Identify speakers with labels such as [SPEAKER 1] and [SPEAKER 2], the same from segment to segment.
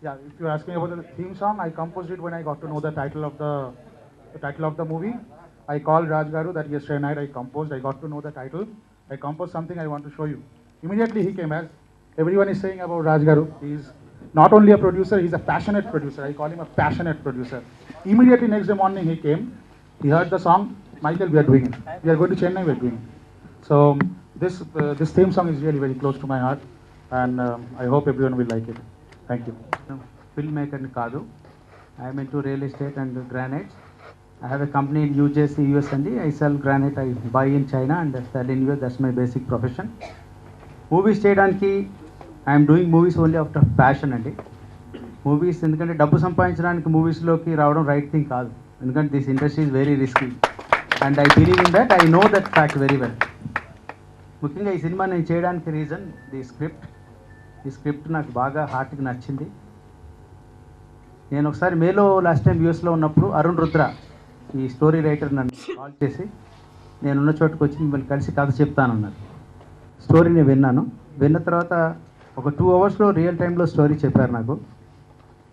[SPEAKER 1] Yeah, if you're asking about the theme song, I composed it when I got to know the title of the title of the movie. I called Raj Garu that yesterday night I composed. I got to know the title. I composed something I want to show you. Immediately he came, as everyone is saying about Raj Garu. He's not only a producer, he's a passionate producer. I call him a passionate producer. Immediately next day morning he came. He heard the song. Michael, we are doing it. We are going to Chennai. We are doing it. So this theme song is really very close to my heart, and I hope everyone will like it. Thank you.
[SPEAKER 2] Film మేకర్ని కాదు. I'm into real estate and granites. I have a company in New Jersey US అండి. I sell granite, I buy in China and sell in US. That's my basic profession. Movies చేయడానికి I'm doing movies only out of passion అండి. Movies ఎందుకంటే డబ్బు సంపాదించడానికి మూవీస్లోకి రావడం right thing కాదు. ఎందుకంటే this industry is very risky and I believe in that. I know that fact very well. ముఖ్యంగా ఈ సినిమా నేను చేయడానికి రీజన్ ది స్క్రిప్ట్. ఈ స్క్రిప్ట్ నాకు బాగా హార్ట్కి నచ్చింది. నేను ఒకసారి మేలో లాస్ట్ టైం యూఎస్లో ఉన్నప్పుడు అరుణ్ రుద్ర ఈ స్టోరీ రైటర్ నన్ను కాల్ చేసి నేనున్న చోటుకు వచ్చి మిమ్మల్ని కలిసి కథ చెప్తానన్నారు. స్టోరీని విన్నాను. విన్న తర్వాత ఒక 2 అవర్స్లో రియల్ టైంలో స్టోరీ చెప్పారు నాకు.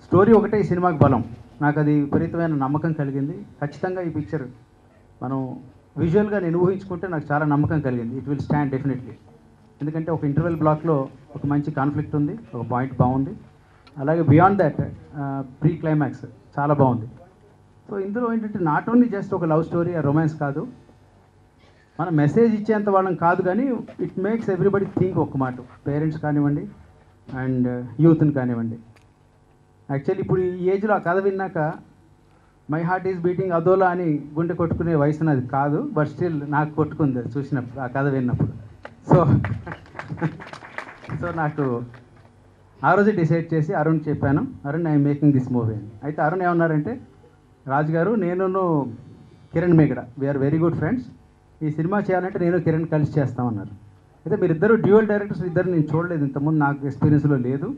[SPEAKER 2] స్టోరీ ఒకటే ఈ సినిమాకి బలం. నాకు అది విపరీతమైన నమ్మకం కలిగింది. ఖచ్చితంగా ఈ పిక్చర్ మనం విజువల్గా నేను ఊహించుకుంటే నాకు చాలా నమ్మకం కలిగింది. It will stand definitely. ఎందుకంటే ఒక ఇంటర్వెల్ బ్లాక్లో ఒక మంచి కాన్ఫ్లిక్ట్ ఉంది, ఒక పాయింట్ బాగుంది. అలాగే బియాండ్ దట్ ప్రీ క్లైమాక్స్ చాలా బాగుంది. సో ఇందులో ఏంటంటే నాట్ ఓన్లీ జస్ట్ ఒక లవ్ స్టోరీ, రొమాన్స్ కాదు, మనం మెసేజ్ ఇచ్చేంత వాళ్ళం కాదు, కానీ ఇట్ మేక్స్ ఎవ్రీబడి థింక్. ఒక మాట పేరెంట్స్ కానివ్వండి అండ్ యూత్ని కానివ్వండి. యాక్చువల్లీ ఇప్పుడు ఈ ఏజ్లో ఆ కథ విన్నాక మై హార్ట్ ఈజ్ బీటింగ్ అదోలా అని గుండె కొట్టుకునే వయసు అది కాదు. బట్ స్టిల్ నాకు కొట్టుకుంది అది చూసినప్పుడు, ఆ కథ విన్నప్పుడు. సో నాకు ఆ రోజు డిసైడ్ చేసి అరుణ్ చెప్పాను, Arun I'm making this movie అని. అయితే అరుణ్ ఏమన్నారంటే, రాజు గారు నేను Kiran Megada we're very good friends. ఈ సినిమా చేయాలంటే నేను కిరణ్ కలిసి చేస్తామన్నారు. అయితే మీరిద్దరు డ్యూయల్ డైరెక్టర్స్ ఇద్దరు నేను చూడలేదు ఇంతకుముందు, నాకు ఎక్స్పీరియన్స్లో లేదు.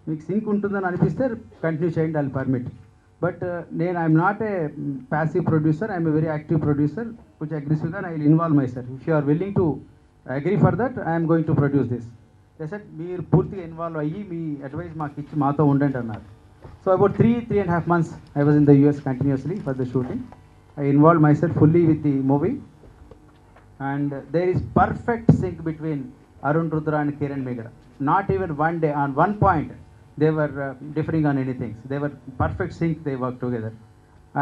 [SPEAKER 2] మీకు సింక్ ఉంటుందని అనిపిస్తే కంటిన్యూ చేయండి, ఐ పర్మిట్. బట్ నేను I'm not a passive producer, I'm a very active producer. కొంచెం అగ్రెసివ్గా I will involve myself. If you are willing to agree for that I'm going to produce this. Just మీరు పూర్తిగా involve అయ్యి మీ advice మాకు ఇచ్చి మాతో ఉండండి అన్నారు. So about 3.5 months I was in the US continuously for the shooting. I involve myself fully with the movie and there is perfect sync between Arun Rudra and Kiran Megada. Not even one day on one point they were differing on anything. They were perfect sync, they worked together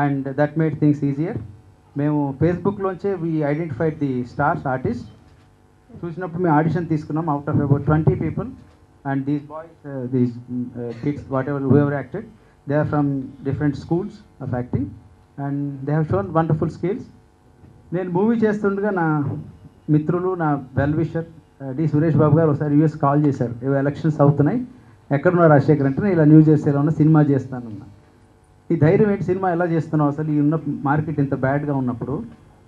[SPEAKER 2] and that made things easier. మేము ఫేస్బుక్లోంచే we identified the stars artist. చూసినప్పుడు మేము audition తీసుకున్నాం out of about 20 people and these boys, these kids, whatever whoever acted, they are from different schools of acting and they have shown wonderful skills. నేను movie చేస్తుండగా నా మిత్రులు, నా well wisher D Suresh Babu గారు ఒకసారి యూఎస్ కాల్ చేశారు. Elections అవుతున్నాయి, ఎక్కడున్నా రాజశేఖర్ అంటే, ఇలా న్యూ జెర్సీలో ఉన్న సినిమా చేస్తానన్నా. ఈ ధైర్యం ఏంటి, సినిమా ఎలా చేస్తున్నావు అసలు, ఈ ఉన్న మార్కెట్ ఇంత బ్యాడ్గా ఉన్నప్పుడు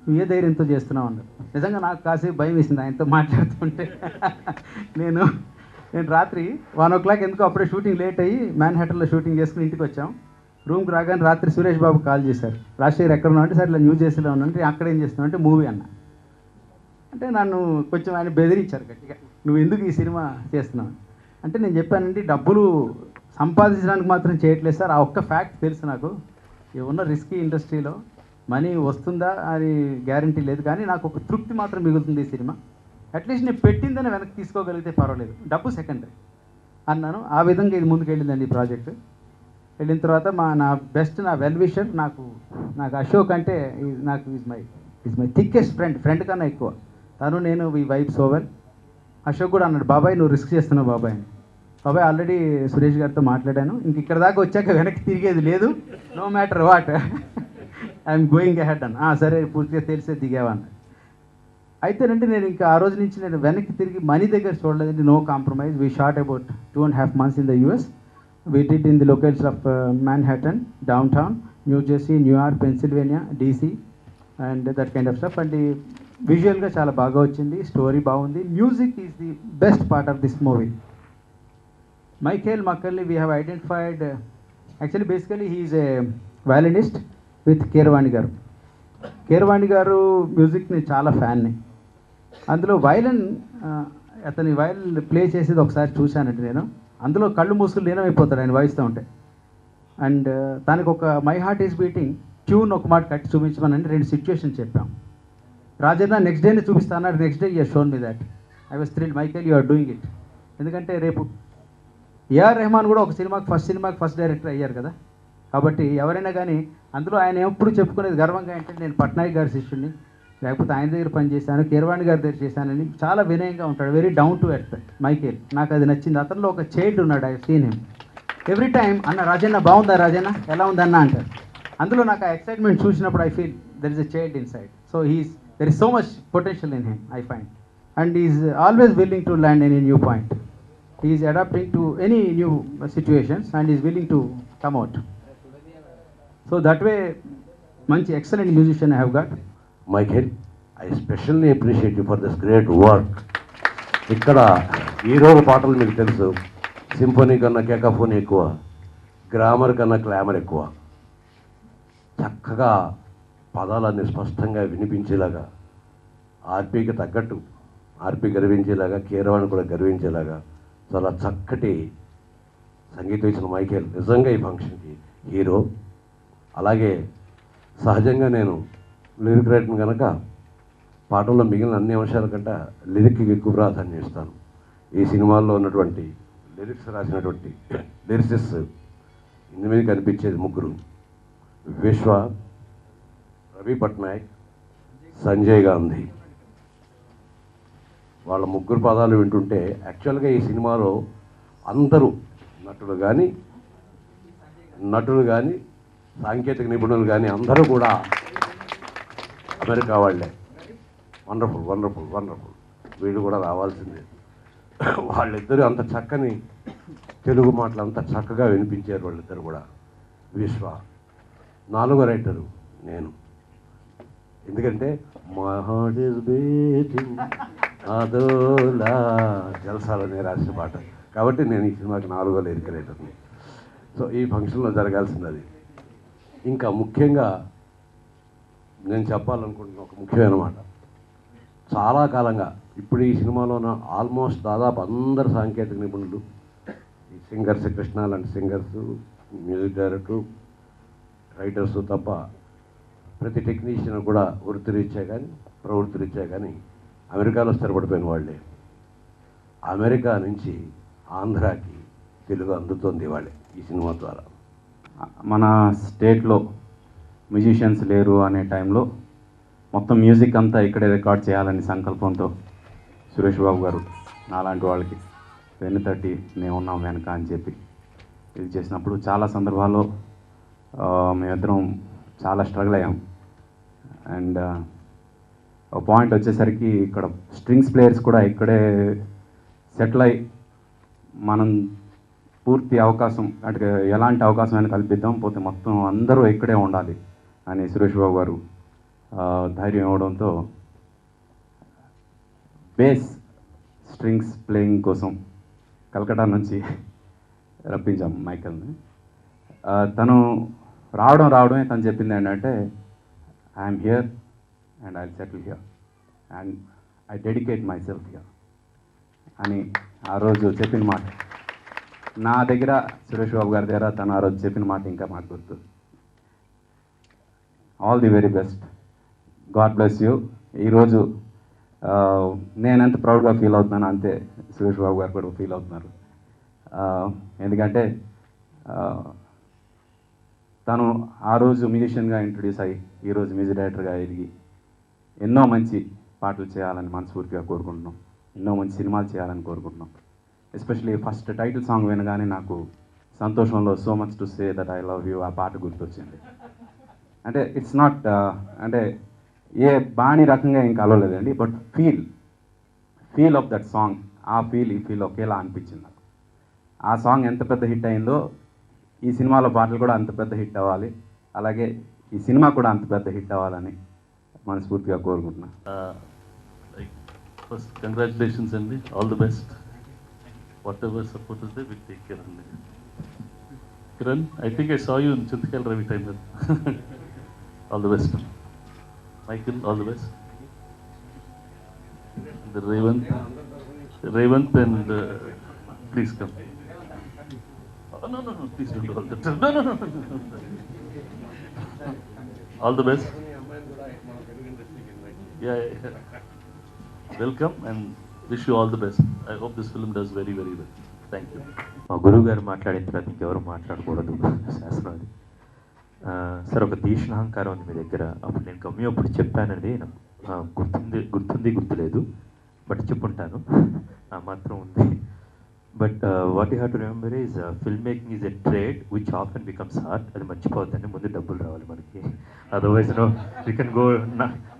[SPEAKER 2] నువ్వు ఏ ధైర్యంతో చేస్తున్నావు అన్నారు. నిజంగా నాకు కాసేపు భయం వేసింది ఆయనతో మాట్లాడుతుంటే. నేను రాత్రి 1 o'clock ఎందుకో అప్పుడే షూటింగ్ లేట్ అయ్యి మ్యాన్హాటన్లో షూటింగ్ చేసుకుని ఇంటికి వచ్చాం. రూమ్కి రాగానే రాత్రి సురేష్ బాబు కాల్ చేశారు, రాజశేఖర్ ఎక్కడ ఉన్నావు అంటే, సరే ఇలా న్యూ జెర్సీలో ఉన్నానంటే, అక్కడ ఏం చేస్తున్నావు అంటే మూవీ అన్న. అంటే నన్ను కొంచెం ఆయన బెదిరించారు గట్టిగా, నువ్వు ఎందుకు ఈ సినిమా చేస్తున్నావు అంటే. నేను చెప్పానండి, డబ్బులు సంపాదించడానికి మాత్రం చేయట్లేదు సార్, ఆ ఒక్క ఫ్యాక్ట్ తెలుసు నాకు. ఉన్న రిస్కీ ఇండస్ట్రీలో మనీ వస్తుందా అని గ్యారంటీ లేదు, కానీ నాకు ఒక తృప్తి మాత్రం మిగులుతుంది ఈ సినిమా. అట్లీస్ట్ నేను పెట్టిందని వెనక్కి తీసుకోగలిగితే పర్వాలేదు, డబ్బు సెకండరీ అన్నాను. ఆ విధంగా ఇది ముందుకు వెళ్ళిందండి ఈ ప్రాజెక్ట్. వెళ్ళిన తర్వాత నా బెస్ట్, నా వెల్ విషర్, నాకు అశోక్ అంటే నాకు ఈజ్ మై థిక్కెస్ట్ ఫ్రెండ్ కన్నా ఎక్కువ. తను నేను వి వైబ్ సో వెల్. అశోక్ కూడా అన్నాడు, బాబాయ్ నువ్వు రిస్క్ చేస్తున్నావు బాబాయ్ అని. బాబాయ్ ఆల్రెడీ సురేష్ గారితో మాట్లాడాను, ఇంక ఇక్కడ దాకా వచ్చాక వెనక్కి తిరిగేది లేదు, no matter what I'm going ahead అన్న. సరే పూర్తిగా తెలిసే దిగావన్న. అయితేనంటే నేను ఇంకా ఆ రోజు నుంచి నేను వెనక్కి తిరిగి మనీ దగ్గర చూడలేదండి. No compromise. We shot about 2.5 months in the US. We did in the locations of Manhattan, downtown, New Jersey, New York, Pennsylvania, DC and that kind of stuff. And విజువల్గా చాలా బాగా వచ్చింది, స్టోరీ బాగుంది, music is the best part of this movie. Michael మక్కల్ని we have identified. Actually basically he is a violinist with Keeravani garu. Keeravani గారు మ్యూజిక్ని చాలా ఫ్యాన్ని. అందులో అతని వయలిన్ ప్లే చేసేది ఒకసారి చూశానండి నేను. అందులో కళ్ళు మూసుకుని లీనమైపోతాడు ఆయన వాయిస్తూ ఉంటే. అండ్ దానికి ఒక my heart is beating tune ఒక మాట కట్టి చూపించమని 2 సిచ్యువేషన్ చెప్పాం. రాజన్న నెక్స్ట్ డేనే చూపిస్తాను, next day you shown me that. I was thrilled, Michael you are doing it. ఎందుకంటే రేపు ఏఆర్ రెహమాన్ కూడా ఒక సినిమాకి ఫస్ట్ డైరెక్టర్ అయ్యారు కదా. కాబట్టి ఎవరైనా కానీ అందులో ఆయన ఎప్పుడు చెప్పుకునేది గర్వంగా ఏంటంటే నేను పట్నాయక్ గారి శిష్యుడిని, లేకపోతే ఆయన దగ్గర పనిచేశాను, కీరవాణి గారి దగ్గర చేశానని చాలా వినయంగా ఉంటాడు. Very down to earth Michael. నాకు అది నచ్చింది. అతనిలో ఒక చైల్డ్ ఉన్నాడు. I seen him every time. అన్న రాజన్న బాగుందా, రాజన్న ఎలా ఉందన్న అంటారు. అందులో నాకు ఆ ఎక్సైట్మెంట్ చూసినప్పుడు I feel there is a child in side. So there is so much potential in him I find. And is always willing to land any new point. He is adapting to any new situations and is willing to come out. So that way, manchi excellent musician I have got.
[SPEAKER 3] Michael, I especially appreciate you for this great work. ఇక్కడ hero పాటలు మీకు తెలుసు, symphony కన్నా కేకాఫోనీ ఎక్కువ, grammar కన్నా క్లామర్ ఎక్కువ. చక్కగా పదాలన్నీ స్పష్టంగా వినిపించేలాగా, ఆర్పీకి తగ్గట్టు ఆర్పీ గర్వించేలాగా, కీరవాణి కూడా గర్వించేలాగా చాలా చక్కటి సంగీతం ఇచ్చిన మైకేల్ నిజంగా ఈ ఫంక్షన్కి హీరో. అలాగే సహజంగా నేను లిరిక్ రైటర్ కనుక పాటల్లో మిగిలిన అన్ని అంశాల కంటే లిరిక్కి ఎక్కువ ప్రాధాన్యం ఇస్తాను. ఈ సినిమాల్లో ఉన్నటువంటి లిరిక్స్ రాసినటువంటి లిరిసిస్ట్ 8 కనిపించేది 3: విశ్వ, రవి పట్నాయక్, సంజయ్ గాంధీ. వాళ్ళ 3 పదాలు వింటుంటే యాక్చువల్గా ఈ సినిమాలో అందరూ నటులు కానీ సాంకేతిక నిపుణులు కానీ అందరూ కూడా అమెరికా వాళ్ళే. Wonderful wonderful wonderful. వీళ్ళు కూడా రావాల్సిందే. వాళ్ళిద్దరూ అంత చక్కని తెలుగు మాటలు అంత చక్కగా వినిపించారు వాళ్ళిద్దరు కూడా. విశ్వ 4వ రైటరు నేను. ఎందుకంటే మై హార్ట్ ఈస్ బీటింగ్ అదోలా జలసాలనే రాసిన పాట కాబట్టి నేను ఈ సినిమాకి 4వ లిరిక్ రైటర్ని. సో ఈ ఫంక్షన్లో జరగాల్సింది అది. ఇంకా ముఖ్యంగా నేను చెప్పాలనుకుంటున్న ఒక ముఖ్యమైన మాట, చాలా కాలంగా ఇప్పుడు ఈ సినిమాలో ఆల్మోస్ట్ దాదాపు అందరు సాంకేతిక నిపుణులు, ఈ సింగర్స్, కృష్ణ లాంటి సింగర్స్, మ్యూజిక్ డైరెక్టరు, రైటర్స్ తప్ప ప్రతి టెక్నీషియన్ కూడా వృత్తిరీత్యా కానీ ప్రవృత్తిరీత్యా కానీ అమెరికాలో స్థిరపడిపోయిన వాళ్ళే. అమెరికా నుంచి ఆంధ్రాకి తెలుగు అందుతోంది వాళ్ళే ఈ సినిమా ద్వారా.
[SPEAKER 4] మన స్టేట్లో మ్యూజిషియన్స్ లేరు అనే టైంలో మొత్తం మ్యూజిక్ అంతా ఇక్కడే రికార్డ్ చేయాలని సంకల్పంతో సురేష్ బాబు గారు నాలాంటి వాళ్ళకి వెన్నుతట్టి మేము ఉన్నాం వెనక అని చెప్పి ఇది చేసినప్పుడు చాలా సందర్భాల్లో మేమిద్దరం చాలా స్ట్రగుల్ అయ్యాం. అండ్ ఒక పాయింట్ వచ్చేసరికి ఇక్కడ స్ట్రింగ్స్ ప్లేయర్స్ కూడా ఇక్కడే సెటిల్ అయ్యి మనం పూర్తి అవకాశం అంటే ఎలాంటి అవకాశం అయినా కల్పిద్దాం, పోతే మొత్తం అందరూ ఇక్కడే ఉండాలి అని సురేష్ బాబు గారు ధైర్యం ఇవ్వడంతో బేస్ స్ట్రింగ్స్ ప్లేయింగ్ కోసం కలకటా నుంచి రప్పించాం మైకేల్ని. తను రావడమే తను చెప్పింది ఏంటంటే I'm here and I settle here and I dedicate my self here అని ఆ రోజు చెప్పిన మాట. నా దగ్గర సురేష్ బాబు గారి దగ్గర తను ఆ రోజు చెప్పిన మాట ఇంకా మాకు గుర్తు. All the very best, God bless you. ఈరోజు నేను ఎంత ప్రౌడ్గా ఫీల్ అవుతున్నాను అంతే సురేష్ బాబు గారు కూడా ఫీల్ అవుతున్నారు. ఎందుకంటే తను ఆ రోజు మ్యూజిషియన్గా ఇంట్రడ్యూస్ అయ్యి ఈరోజు మ్యూజిక్ డైరెక్టర్గా ఎదిగి ఎన్నో మంచి పాటలు చేయాలని మనస్ఫూర్తిగా కోరుకుంటున్నాం, ఎన్నో మంచి సినిమాలు చేయాలని కోరుకుంటున్నాం. ఎస్పెషలీ ఫస్ట్ టైటిల్ సాంగ్ వినగానే నాకు సంతోషంలో so much to say that I love you ఆ పాట గుర్తొచ్చింది. అంటే ఇట్స్ నాట్ అంటే ఏ బాణి రకంగా ఏం కలవలేదండి, but feel of that song, ఆ ఈ ఫీల్ ఒకేలా అనిపించింది నాకు. ఆ సాంగ్ ఎంత పెద్ద హిట్ అయిందో ఈ సినిమాలో పాటలు కూడా అంత పెద్ద హిట్ అవ్వాలి, అలాగే ఈ సినిమా కూడా అంత పెద్ద హిట్ అవ్వాలని మనస్ఫూర్తిగా కోరుకుంటున్నా.
[SPEAKER 5] ఫస్ట్ కంగ్రాచులేషన్స్ అండి, all the best. Whatever support is they will take care అండి. Kiran, I think I saw you in Chintakayala Ravi time. All the best. Michael, all the best. Ravant and please come. Please don't do all that. No. All the best. Yeah. Welcome and wish you all the best. I hope this film does very, very well. Thank you.
[SPEAKER 6] మా గురువు గారు మాట్లాడిన తర్వాత ఇంకెవరు మాట్లాడకూడదు శాస్త్రం అది. Sir ఒక తీష్ణాహంకారం ఉంది మీ దగ్గర. అప్పుడు నేను గమ్యం అప్పుడు చెప్పానండి, నాకు గుర్తులేదు, బట్ చెప్పుంటాను, ఆ మాత్రం ఉంది. But what you have to remember is film making is a trade which often becomes art. అది మర్చిపోవద్దండి, ముందు డబ్బులు రావాలి మనకి. అదర్వైజ్ వీ కెన్ గో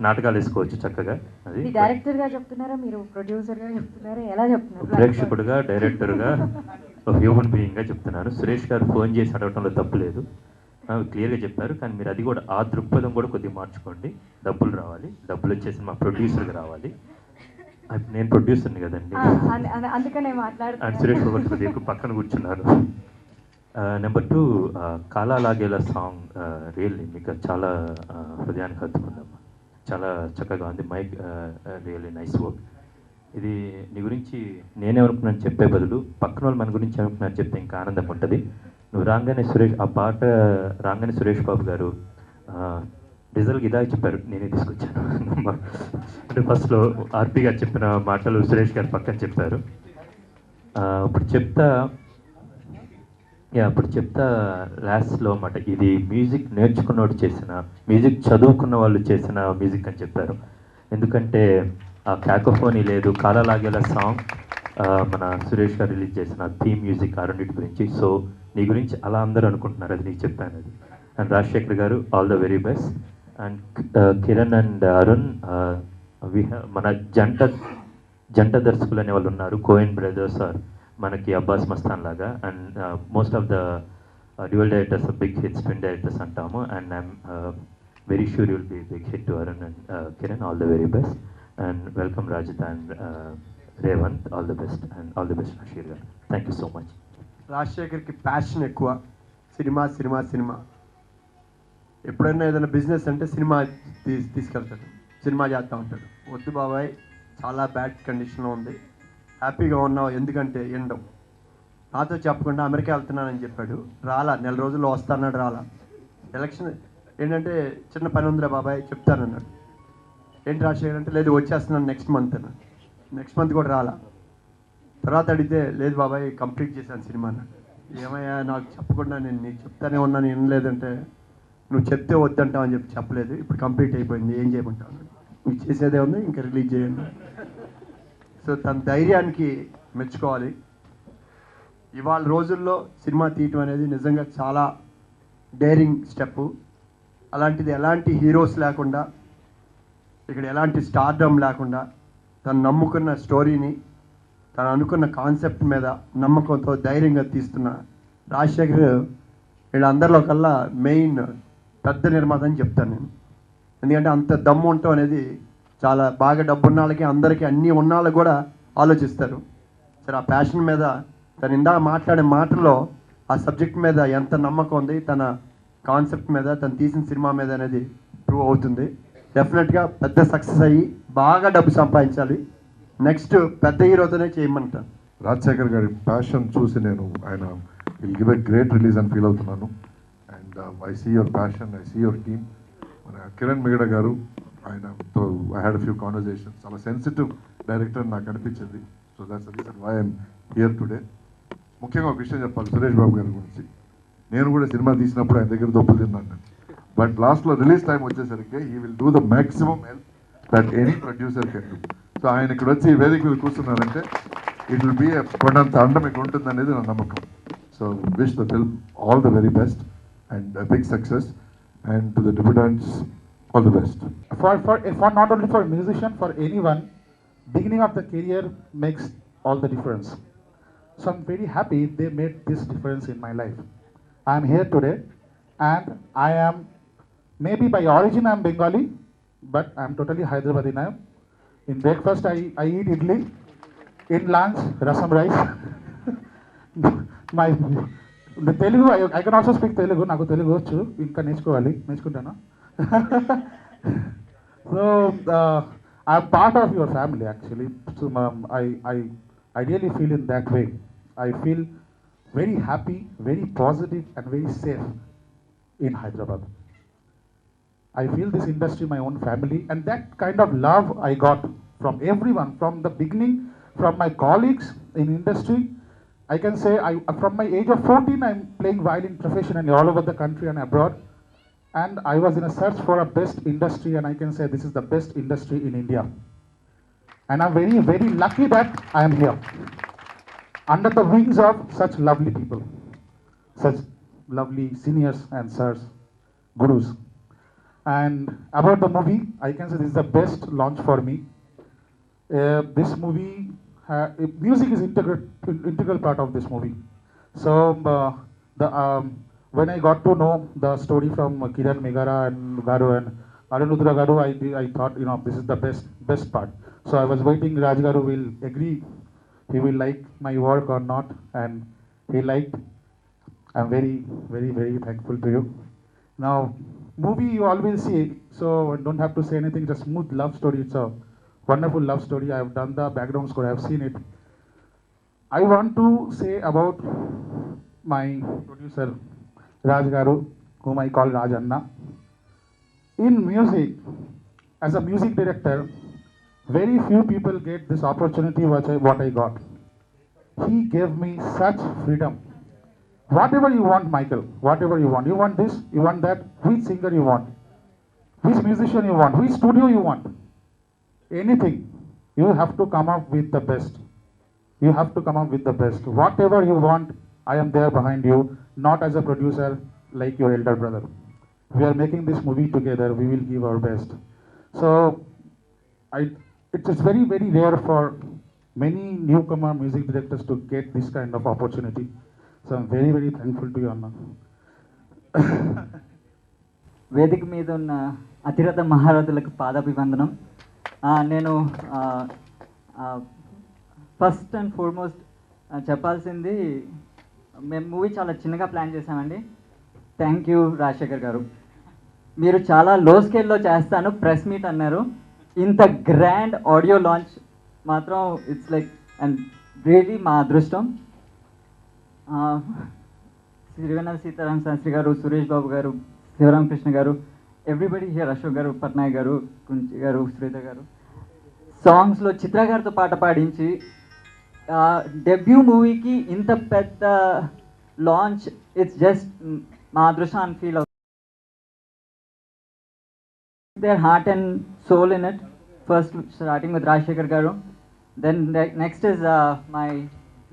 [SPEAKER 6] నాటకాలు వేసుకోవచ్చు చక్కగా. అది
[SPEAKER 7] డైరెక్టర్గా చెప్తున్నారా, మీరు ప్రొడ్యూసర్గా చెప్తున్నారా, ఎలా చెప్తున్నారు?
[SPEAKER 6] ప్రేక్షకుడుగా, డైరెక్టర్గా, ఒక హ్యూమన్ బీయింగ్గా చెప్తున్నాను. సురేష్ గారు ఫోన్ చేసి అడగటంలో తప్పు లేదు, క్లియర్గా చెప్పారు. కానీ మీరు అది కూడా, ఆ దృక్పథం కూడా కొద్దిగా మార్చుకోండి. డబ్బులు రావాలి, డబ్బులు వచ్చేసి మా ప్రొడ్యూసర్కి రావాలి. నేను ప్రొడ్యూసర్ని కదండి,
[SPEAKER 7] అందుకనే మాట్లాడుతున్నాను.
[SPEAKER 6] అండ్ సురేష్ బాబు కొద్దిగా పక్కన కూర్చున్నారు. నెంబర్ 2, కాలా లాగేలా సాంగ్ రియల్లీ మీకు చాలా హృదయానికి హత్తుకుందమ్మా. చాలా చక్కగా ఉంది. Mike really nice work. ఇది నీ గురించి నేనేమనుకున్నాను చెప్పే బదులు పక్కన వాళ్ళు మన గురించి ఏమనుకున్నారు చెప్తే ఇంకా ఆనందంగా ఉంటుంది. నువ్వు రాగానే ఆ పాట రాగానే సురేష్ బాబు గారు రిజల్ట్కి ఇదా చెప్పారు, నేనే తీసుకొచ్చాను. అంటే ఫస్ట్లో ఆర్పి గారు చెప్పిన మాటలు సురేష్ గారు పక్కన చెప్పారు. అప్పుడు చెప్తా లాస్ట్లో అన్నమాట, ఇది మ్యూజిక్ నేర్చుకున్నవాడు చేసిన, మ్యూజిక్ చదువుకున్న వాళ్ళు చేసిన మ్యూజిక్ అని చెప్పారు. ఎందుకంటే ఆ క్యాకోఫోనీ లేదు, కాలా లాగేలా సాంగ్ మన సురేష్ గారు రిలీజ్ చేసిన థీమ్ మ్యూజిక్ ఆ రెండింటి గురించి. సో నీ గురించి అలా అందరూ అనుకుంటున్నారు, అది నీకు చెప్పాను అది. అండ్ రాజశేఖర్ గారు all the very best. And Kiran and Arun, మన జంట దర్శకులు అనే వాళ్ళు ఉన్నారు, కోయన్ బ్రదర్స్ ఆర్ మనకి అబ్బాస్ మస్తాన్ లాగా. And most of the dual directors big hit spin directors అంటాము. And I'm very sure you will be big hit to Arun and Kiran. All the very best and welcome Rajith and Revanth. All the best and all the best Nasheer garu. Thank you so much.
[SPEAKER 8] రాజశేఖర్కి passion ఎక్కువ, సినిమా. ఎప్పుడైనా ఏదైనా business అంటే cinema తీసుకెళ్తాడు, cinema చేస్తూ ఉంటాడు. వద్దు బాబాయ్, చాలా బ్యాడ్ కండిషన్లో ఉంది, హ్యాపీగా ఉన్నావు, ఎందుకంటే ఎండం నాతో చెప్పకుండా అమెరికా వెళ్తున్నానని చెప్పాడు. నెల రోజుల్లో వస్తాన్నాడు, ఎలక్షన్ ఏంటంటే చిన్న పని ఉందిరా బాబాయ్ చెప్తానన్నాడు. ఏంటి రాజశేఖర్ అంటే, లేదు వచ్చేస్తున్నాను నెక్స్ట్ మంత్ అన్నాడు. నెక్స్ట్ మంత్ కూడా తర్వాత అడిగితే, లేదు బాబాయ్ కంప్లీట్ చేశాను సినిమా అన్నాడు. ఏమయ్యా నాకు చెప్పకుండా, నేను నీకు చెప్తానే ఉన్నాను, ఏం లేదంటే నువ్వు చెప్తే వద్దంటావు అని చెప్పలేదు, ఇప్పుడు కంప్లీట్ అయిపోయింది, ఏం చేయమంటావు అన్నాడు. మీకు చేసేదే ఉంది, ఇంకా రిలీజ్ చేయండి. సో తన ధైర్యానికి మెచ్చుకోవాలి. ఇవాళ రోజుల్లో సినిమా తీయటం అనేది నిజంగా చాలా డేరింగ్ స్టెప్పు. అలాంటిది ఎలాంటి హీరోస్ లేకుండా, ఇక్కడ ఎలాంటి స్టార్డమ్ లేకుండా, తను నమ్ముకున్న స్టోరీని, తను అనుకున్న కాన్సెప్ట్ మీద నమ్మకంతో ధైర్యంగా తీస్తున్న రాజశేఖర్ వీళ్ళందరిలో కల్లా మెయిన్ పెద్ద నిర్మాత అని చెప్తాను నేను. ఎందుకంటే అంత దమ్ము ఉండటం అనేది చాలా బాగా డబ్బున్న వాళ్ళకి, అందరికీ అన్నీ ఉన్న వాళ్ళకి కూడా ఆలోచిస్తారు. సరే, ఆ ప్యాషన్ మీద తను ఇందాక మాట్లాడే మాటల్లో ఆ సబ్జెక్ట్ మీద ఎంత నమ్మకం ఉంది, తన కాన్సెప్ట్ మీద, తను తీసిన సినిమా మీద అనేది ప్రూవ్ అవుతుంది. డెఫినెట్గా పెద్ద సక్సెస్ అయ్యి బాగా డబ్బు సంపాదించాలి. నెక్స్ట్ పెద్ద హీరోతోనే చేయమంటాను.
[SPEAKER 9] రాజశేఖర్ గారి ప్యాషన్ చూసి నేను ఆయన will give a great release అని ఫీల్ అవుతున్నాను. And I see your passion, I see your team. మన కిరణ్ మిగడ గారు, ఆయనతో ఐ హ్యాడ్ ఫ్యూ కాన్వర్జేషన్స్. చాలా సెన్సిటివ్ డైరెక్టర్ నాకు అనిపించింది. So that's the reason why I'm here today. ముఖ్యంగా ఒక విషయం చెప్పాలి సురేష్ బాబు గారి గురించి. నేను కూడా సినిమా తీసినప్పుడు ఆయన దగ్గర దొప్పులు తిన్నాను నేను. బట్ లాస్ట్లో రిలీజ్ టైం వచ్చేసరికి he will do the maximum help that any producer can do. So ఆయన ఇక్కడ వచ్చి ఈ వేదిక మీద కూర్చున్నారంటే ఇట్ విల్ బీ కొండంత అండ మీకు ఉంటుంది అనేది నా నమ్మకం. So wish the film all the very best and big success. And to the debutantes all the best.
[SPEAKER 1] For not only for musician, for anyone, beginning of the career makes all the difference. So I'm very happy they made this difference in my life. I am here today, and I am, maybe by origin I am Bengali, but I am totally Hyderabadi now. In breakfast I eat idli, in lunch rasam rice. My the Telugu, I can also speak Telugu. Naku Telugu vachu, inka నేర్చుకుంటాను. So I am part of your family actually. So I really feel in that way. I feel very happy, very positive, and very safe in Hyderabad. I feel this industry my own family, and that kind of love I got from everyone from the beginning, from my colleagues in industry. I can say from my age of 14, I'm playing violin professionally all over the country and abroad. And I was in a search for a best industry, and I can say this is the best industry in India. And I'm very, very lucky that I am here, under the wings of such lovely people, such lovely seniors and sirs, gurus. And about the movie, I can say this is the best launch for me. This movie, music is integral part of this movie. So when I got to know the story from Kiran Megara and Garu and Arunudra Garu, I thought, this is the best part. So I was waiting Raj Garu will agree, he will like my work or not, and he liked. I'm very, very, very thankful to you. Now, movie you always see, so I don't have to say anything. It's a smooth love story. It's a wonderful love story. I have done the background score. I have seen it. I want to say about my producer Raj Garu, whom I call Raj Anna. In music, as a music director, very few people get this opportunity what I got. He gave me such freedom. Whatever you want, Michael, whatever you want. You want this, you want that, which singer you want, which musician you want, which studio you want. Anything. You have to come up with the best. You have to come up with the best. Whatever you want, I am there behind you, not as a producer like your elder brother. We are making this movie together. We will give our best. So, it's very, very rare for many newcomer music directors to get this kind of opportunity. So I'm very, very thankful to you, Anna.
[SPEAKER 10] వేదిక మీద ఉన్న అతిరథ మహారథులకు పాదాభివందనం. నేను first and foremost చెప్పాల్సింది, మేము movie చాలా చిన్నగా ప్లాన్ చేసామండి. థ్యాంక్ యూ రాజశేఖర్ గారు. మీరు చాలా లో స్కేల్లో చేస్తాను ప్రెస్ మీట్ అన్నారు. ఇంత గ్రాండ్ ఆడియో లాంచ్ మాత్రం ఇట్స్ లైక్ అండ్ రియలీ మా అదృష్టం. సిరివెన్నెల సీతారామ శాస్త్రి గారు, సురేష్ బాబు గారు, శివరామకృష్ణ గారు, ఎవ్రీబడి హియర్, అశోక్ గారు, పట్నాయక్ గారు, కుంచి గారు, శ్రీత గారు, సాంగ్స్లో చిత్ర గారితో పాట పాడించి డెబ్యూ మూవీకి ఇంత పెద్ద లాంచ్, ఇట్స్ జస్ట్ మా అదృష్టం అని ఫీల్ అవుతుంది. their heart and soul in it. First, starting with Rajshekhar Garu. Then next is my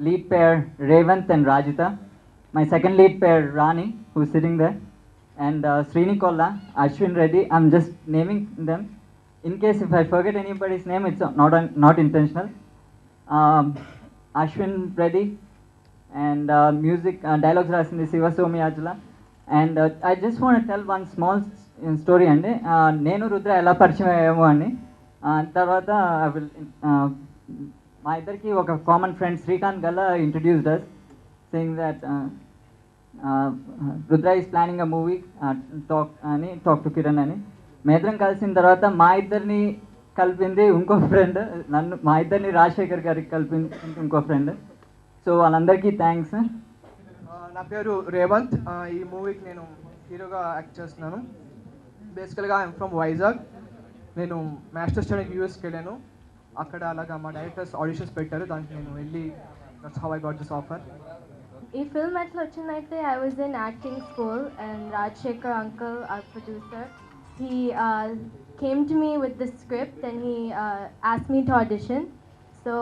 [SPEAKER 10] lead pair Revanth and Rajita. My second lead pair Rani, who's sitting there, and Srini Kolla, Ashwin Reddy. I'm just naming them. In case if I forget anybody's name, it's not intentional. Ashwin Reddy, and music dialogues rasindi Siva Somi Ajula. And I just want to tell one small story అండి. నేను రుద్ర ఎలా పరిచయం అయ్యాము అని. తర్వాత మా ఇద్దరికి ఒక common friend Srikanth Galla introduced us, saying that Rudra is planning a movie, talk to Kiran అని. మేమిద్దరం కలిసిన తర్వాత మా ఇద్దరిని కలిపింది ఇంకో ఫ్రెండ్, మా ఇద్దరిని రాజశేఖర్ గారికి కలిపింది ఇంకో ఫ్రెండ్. సో వాళ్ళందరికీ థ్యాంక్స్.
[SPEAKER 11] నా పేరు రేవంత్. ఈ మూవీకి నేను హీరోగా యాక్ట్ చేస్తున్నాను. బేసికల్గా ఐఎమ్ ఫ్రమ్ వైజాగ్. నేను మాస్టర్స్ స్టడీకి యూఎస్కి వెళ్ళాను. అక్కడ అలాగా మా డైరెక్టర్స్ ఆడిషన్స్ పెట్టారు, దానికి నేను వెళ్ళి that's how I got this offer.
[SPEAKER 12] ఈ ఫిల్మ్ ఎట్లా వచ్చిందంటే, I was in acting school and Rajasekhar uncle, our producer, he came to me with the script and he asked me to audition. So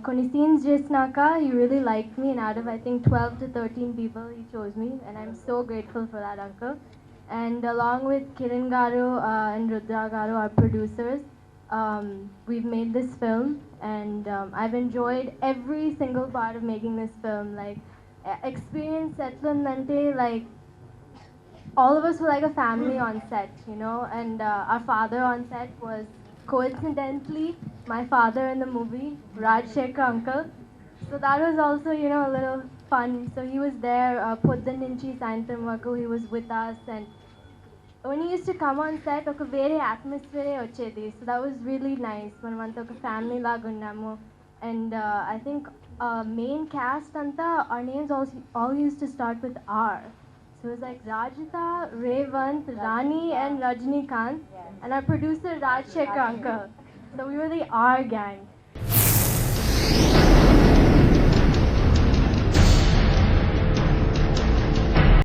[SPEAKER 12] కొన్ని scenes చేసినాక he really liked me, and out of I think 12 to 13 people he chose me, and I'm so grateful for that, uncle. And along with Kiran Garu and Rudra Garu, our producers, we've made this film, and I've enjoyed every single part of making this film. Like experience settlante, like all of us were like a family on set, and our father on set was coincidentally my father in the movie, Rajshekhar uncle. So that was also, a little fun. So he was there, Poddan Nunchi Sayanthram Varaku, he was with us, and when he used to come on set, oka very atmosphere vachedi. So that was really nice. Manamanta oka family laga unnamu. and I think main cast anta our names all used to start with R. So it was like Rajita, Revant, Rani, and Rajnikant, and our producer Rajshekhar uncle. So we were the R gang.